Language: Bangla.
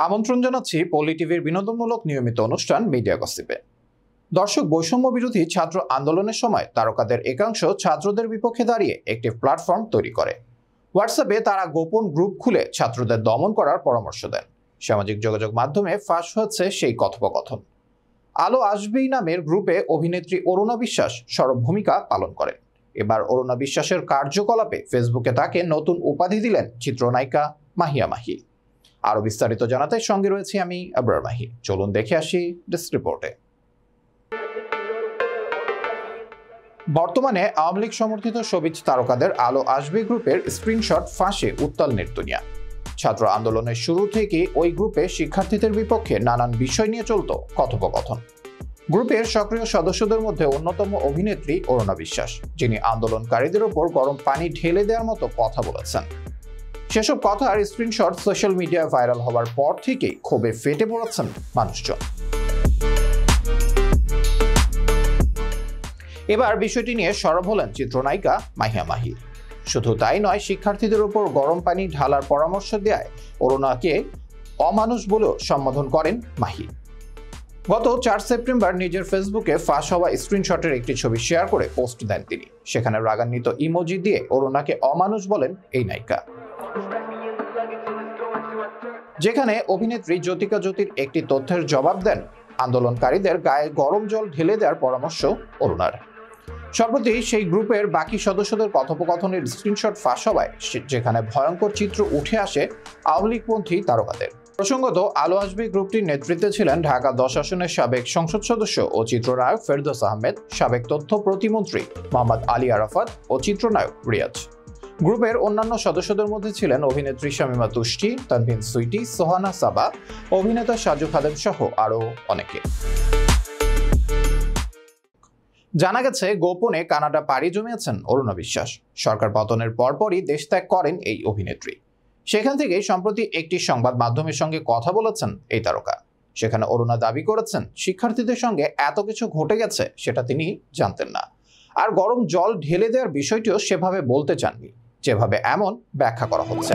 আমন্ত্রণ জানাচ্ছি পল্লী টিভির বিনোদনমূলক নিয়মিত অনুষ্ঠান মিডিয়া গসিপে। দর্শক, বৈষম্য বিরোধী ছাত্র আন্দোলনের সময় তারকাদের একাংশ ছাত্রদের বিপক্ষে দাঁড়িয়ে একটি প্ল্যাটফর্ম তৈরি করে। হোয়াটসঅ্যাপে তারা গোপন গ্রুপ খুলে ছাত্রদের দমন করার পরামর্শ দেন। সামাজিক যোগাযোগ মাধ্যমে ফাঁস হয়েছে সেই কথোপকথন। আলো আসবেই নামের গ্রুপে অভিনেত্রী অরুণা বিশ্বাস সরব ভূমিকা পালন করেন। এবার অরুণা বিশ্বাসের কার্যকলাপে ফেসবুকে তাকে নতুন উপাধি দিলেন চিত্রনায়িকা মাহিয়া মাহি। আরো বিস্তারিত জানাতে সঙ্গে রয়েছি আমি আবরার মাহি। চলুন দেখে আসি ডেস্ক রিপোর্টে। বর্তমানে আওয়ামী লীগ সমর্থিত সবিজ তারকাদের আলো আসবে গ্রুপের স্ক্রিনশট ফাঁসে উত্তাল নেটদুনিয়া। ছাত্র আন্দোলনের শুরু থেকে ওই গ্রুপে শিক্ষার্থীদের বিপক্ষে নানান বিষয় নিয়ে চলত কথোপকথন। গ্রুপের সক্রিয় সদস্যদের মধ্যে অন্যতম অভিনেত্রী অরুণা বিশ্বাস, যিনি আন্দোলনকারীদের ওপর গরম পানি ঢেলে দেওয়ার মতো কথা বলেছেন। সেসব কথার স্ক্রিনশট সোশ্যাল মিডিয়ায় ভাইরাল হওয়ার পর থেকেই ক্ষোভে ফেটে পড়েছেন মানুষজন। এবার বিষয়টি নিয়ে সরব হলেন চিত্রনায়িকা মাহিয়া মাহি। শুধু তাই নয়, শিক্ষার্থীদের উপর গরম পানি ঢালার পরামর্শ দেয় অরুণাকে অমানুষ বলেও সম্বোধন করেন মাহি। গত 4 সেপ্টেম্বর নিজের ফেসবুকে ফাঁস হওয়া স্ক্রিনশটের একটি ছবি শেয়ার করে পোস্ট দেন তিনি। সেখানে রাগান্বিত ইমোজি দিয়ে অরুণাকে অমানুষ বলেন এই নায়িকা। যেখানে অভিনেত্রী জ্যোতিকা জ্যোতির একটি তথ্যের জবাব দেন আন্দোলনকারীদের গায়ে গরম জল ঢেলে দেওয়ার পরামর্শ অরুণার। সম্প্রতি সেই গ্রুপের বাকি সদস্যদের কথোপকথনের স্ক্রিনশট ফাঁস হওয়ায় যেখানে ভয়ঙ্কর চিত্র উঠে আসে আওয়ামী লীগপন্থী তারকাদের। প্রসঙ্গত, আলো আসবে গ্রুপটির নেতৃত্বে ছিলেন ঢাকা 10 আসনের সাবেক সংসদ সদস্য ও চিত্রনায়ক ফেরদৌস আহমেদ, সাবেক তথ্য প্রতিমন্ত্রী মোহাম্মদ আলী আরাফাত ও চিত্রনায়ক রিয়াজ। গ্রুপের অন্যান্য সদস্যদের মধ্যে ছিলেন অভিনেত্রী শামীমা তুষ্টি, তানভিন সুইটি, সোহানা সাবা, অভিনেতা সাজু খাদেম সহ আরও অনেকে। জানা গেছে, গোপনে কানাডা পাড়ি জমিয়েছেন অরুণা বিশ্বাস। সরকার পতনের পরপরই দেশ ত্যাগ করেন এই অভিনেত্রী। সেখান থেকেই সম্প্রতি একটি সংবাদ মাধ্যমের সঙ্গে কথা বলেছেন এই তারকা। সেখানে অরুণা দাবি করেছেন, শিক্ষার্থীদের সঙ্গে এত কিছু ঘটে গেছে সেটা তিনি জানতেন না। আর গরম জল ঢেলে দেওয়ার বিষয়টিও সেভাবে বলতে চাননি, যেভাবে এমন ব্যাখ্যা করা হচ্ছে।